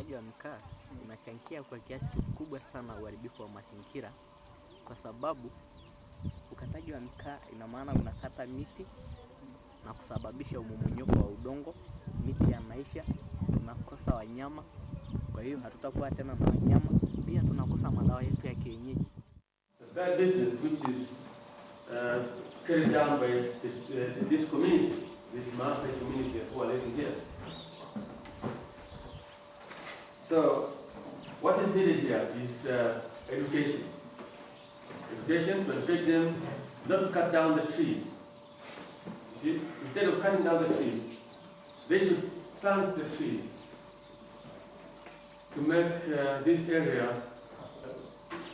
ukataji wa mkaa unachangia kwa kiasi kikubwa sana uharibifu wa mazingira, kwa sababu ukataji wa mkaa ina maana unakata miti na kusababisha mmomonyoko wa udongo, miti yanaisha, tunakosa wanyama. Kwa hiyo hatutakuwa tena na wanyama, pia tunakosa madawa yetu ya kienyeji. That business which is carried down by this community, this Maasai community who are living here. So, what is needed here is education. Education to educate them not to cut down the trees. You see, instead of cutting down the trees, they should plant the trees to make this area,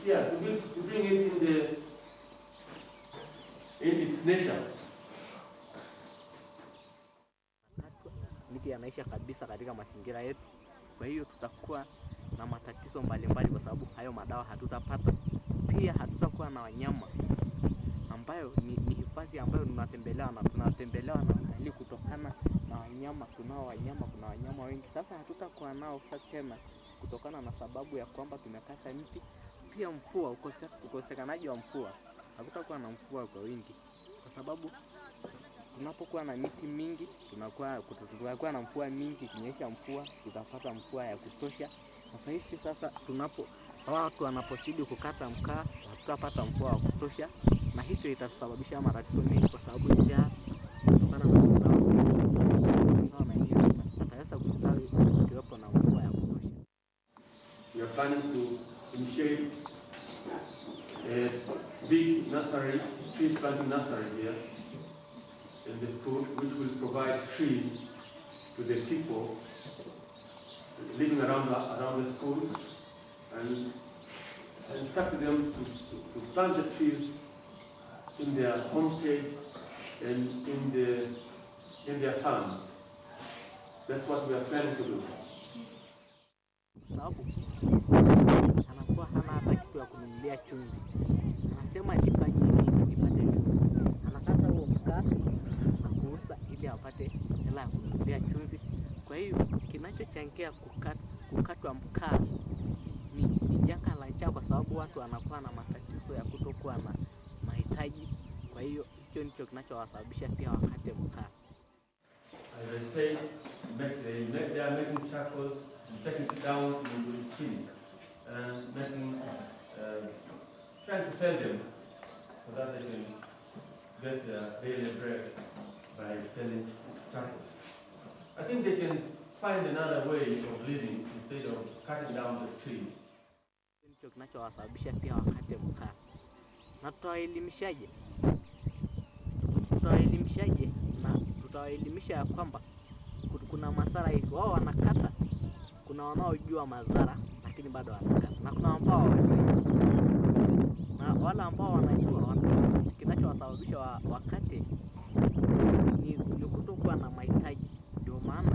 to bring it in its nature. Miti yanaisha kabisa katika mazingira yetu. Kwa hiyo tutakuwa na matatizo mbalimbali kwa sababu hayo madawa hatutapata. Pia hatutakuwa na wanyama ambayo ni hifadhi ambayo tunatembelewa na watalii kutokana na wanyama. Kuna wanyama wengi. Sasa hatutakuwa nao tena kutokana na sababu ya kwamba tumekata miti. Pia mvua, ukosekanaji wa mvua. Hakutakuwa na mvua kwa wingi kwa sababu tunapokuwa na miti mingi tunakuwa na mvua mingi. Kinyesha mvua tutapata mvua ya kutosha. Sasa watu wanapozidi kukata mkaa hatutapata mvua wa kutosha, na hivyo itasababisha matatizo mengi kwa sababu njaa kutokana na mazao na yenyewe ataweza kustawi ikiwepo na mvua ya kutosha. We are planning to initiate a big tree planting nursery here in the school, which will provide trees to the people living around the schools, and instruct them to plant the trees in their homesteads and in their farms. That's what we are planning to do. Sababu anakuwa hana hata kitu ya kununulia chumvi. Anasema nifanye nini nipate chumvi? Anakata huo mkaa na kuuza ili apate hela ya kununulia chumvi. Kwa hiyo kinachochangia kukatwa mkaa ni janga la njaa, kwa sababu watu wanakuwa na matatizo ya kutokuwa na mahitaji. Kwa hiyo hicho ndicho kinachowasababisha pia wakate mkaa. As I said, they are making charcoals, taking it down to the tree, and trying to sell them so that they can get their daily bread by selling charcoals. I think they can find another way of living instead of cutting down the trees. Ndicho kinachowasababisha pia wakate mkaa. Na tutawaelimishaje? Na tutawaelimisha ya kwamba kuna madhara hivi. Wao wanakata, kuna wanaojua madhara lakini bado wanakata, na kuna ambao hawajui. Na wale ambao wanajua kinachowasababisha wakate ni kutokuwa na mahitaji. Ndio maana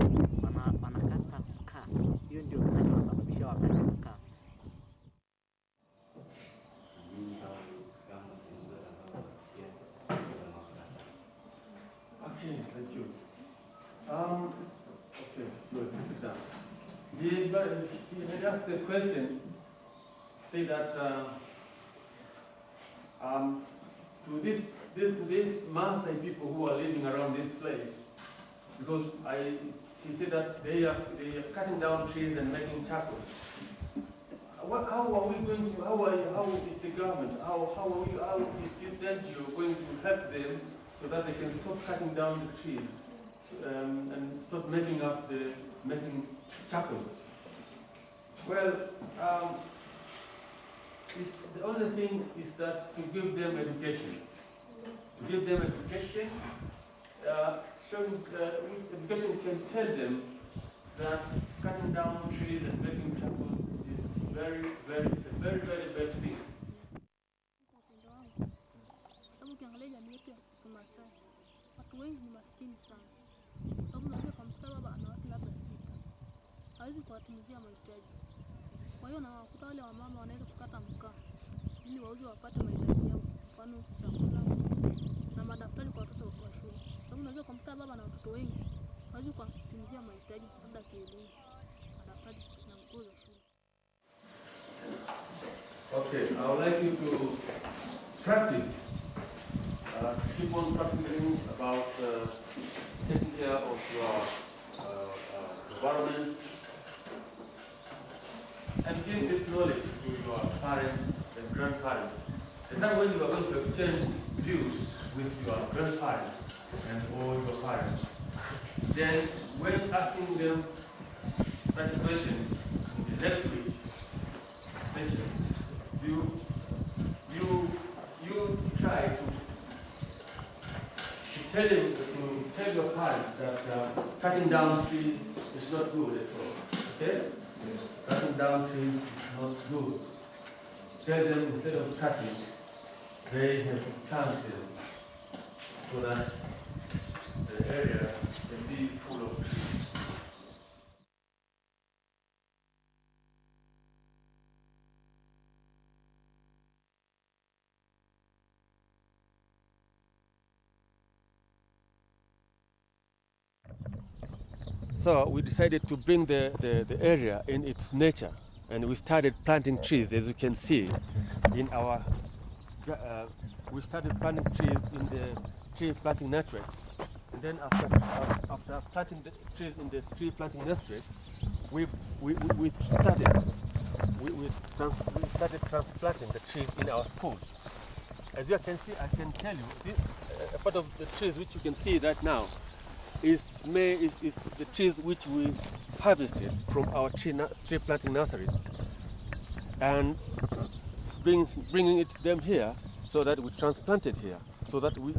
wanakata mkaa. Hiyo ndio kinachowasababisha wakate mkaa. Okay, thank you. Okay, good. Sit down. He asked the question, say that to these Maasai people who are living around this place, because he said that they are cutting down trees and making charcoal. How are we going to? How is the government? How is this NGO going to help them so that they can stop cutting down the trees and stop making charcoal? Well, the only thing is that to give them education. Education can tell them that cutting down trees and making charcoal is a very, very bad thing. Sababu ukiangalia jamii yetu ya Kimasai, watu wengi ni maskini sana. Sababu unaweza kumkuta baba ana watu labda 6. Hawezi kuwatimizia mahitaji. Kwa hiyo nawakuta wale wamama wanaweza kukata mkaa ili wauze wapate mahitaji yao, mfano chakula na madaftari kwa watoto wa shule. Sababu unaweza kumkuta baba na watoto wengi, hawezi kuwatimizia mahitaji labda kielimu, madaftari kadi na nguo za shule. Okay, I would like you to practice. Keep on practicing about taking care of your environment, and give this knowledge to your parents and grandparents. The time when you are going to exchange views with your grandparents and all your parents, then when asking them such questions in the next week session, you try to tell your parents that cutting down trees is not good at all. Okay? Cutting down trees is not good. Tell them instead of cutting, they have to plant them so that the area can be full of trees. So we decided to bring the area in its nature, and we started planting trees. As you can see in our we started planting trees in the tree planting networks, and then after planting the trees in the tree planting networks, we started transplanting the trees in our schools. As you can see, I can tell you this, a part of the trees which you can see right now is the trees which we harvested from our tree planting nurseries, and bringing them here so that we transplanted here, so that we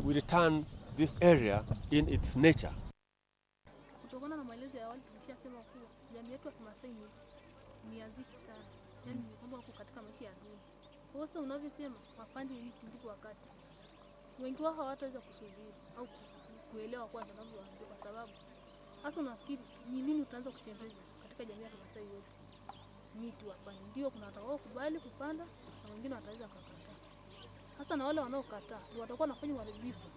return this area in its nature. Kutokana na maelezo ya awali tulishasema kuwa jamii yetu ya Kimasai ni yaziki sana, yaani ni kwamba wako katika maisha ya duni. Kwa hiyo unavyosema wapande miti ndipo wakati, wengi wao hawataweza kusubiri au kuelewa kwanza wanavyoambiwa, kwa sababu hasa unafikiri ni nini utaanza kutembeza katika jamii ya Kimasai yote. Miti wapande, ndio kuna watakao kubali kupanda na wengine wataweza kukataa. Hasa na wale wanaokataa ndio watakuwa wanafanya uharibifu,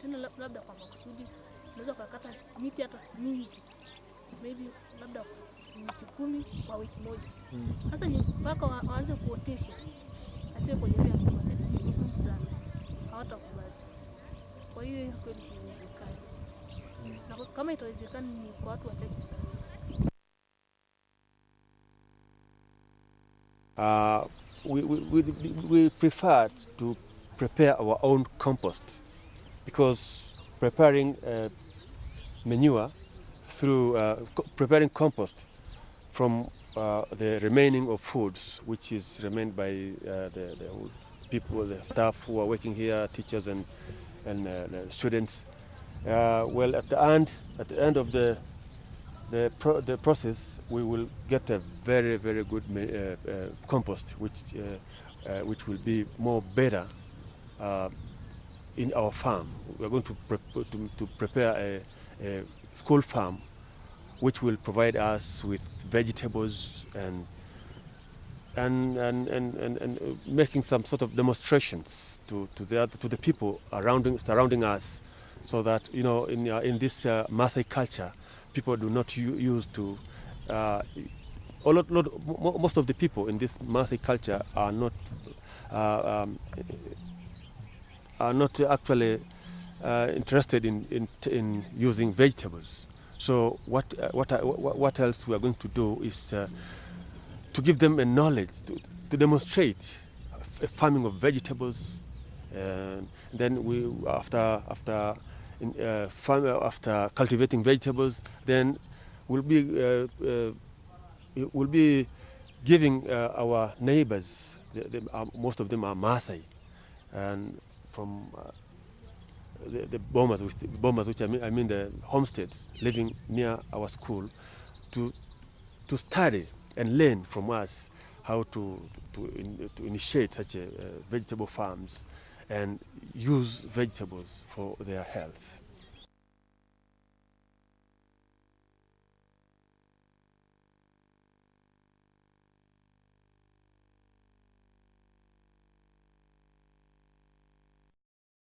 tena labda kwa makusudi. Unaweza kukata miti hata mingi, maybe labda miti 10 kwa wiki moja. Hasa ni mpaka waanze kuotesha, asiye kwa jamii ya Kimasai ni ngumu sana, hawatakubali. Kwa hiyo kweli inawezekana, na kama itawezekana ni kwa watu wachache sana. We prefer to prepare our own compost, because preparing manure through preparing compost from the remaining of foods which is remained by the people, the staff who are working here, teachers and students. Well, at the end of the process, we will get a very good compost, which will be more better in our farm. We are going to prepare a school farm, which will provide us with vegetables and making some sort of demonstrations to the people surrounding us, so that in this Maasai culture, people do not use to. Most of the people in this Maasai culture are not actually interested in using vegetables. So what else we are going to do is to give them a knowledge to demonstrate farming of vegetables, and then after cultivating vegetables, then we'll be giving our neighbors. Most of them are Maasai, and from the bombers, which I mean the homesteads living near our school, to study and learn from us how to initiate such vegetable farms and use vegetables for their health.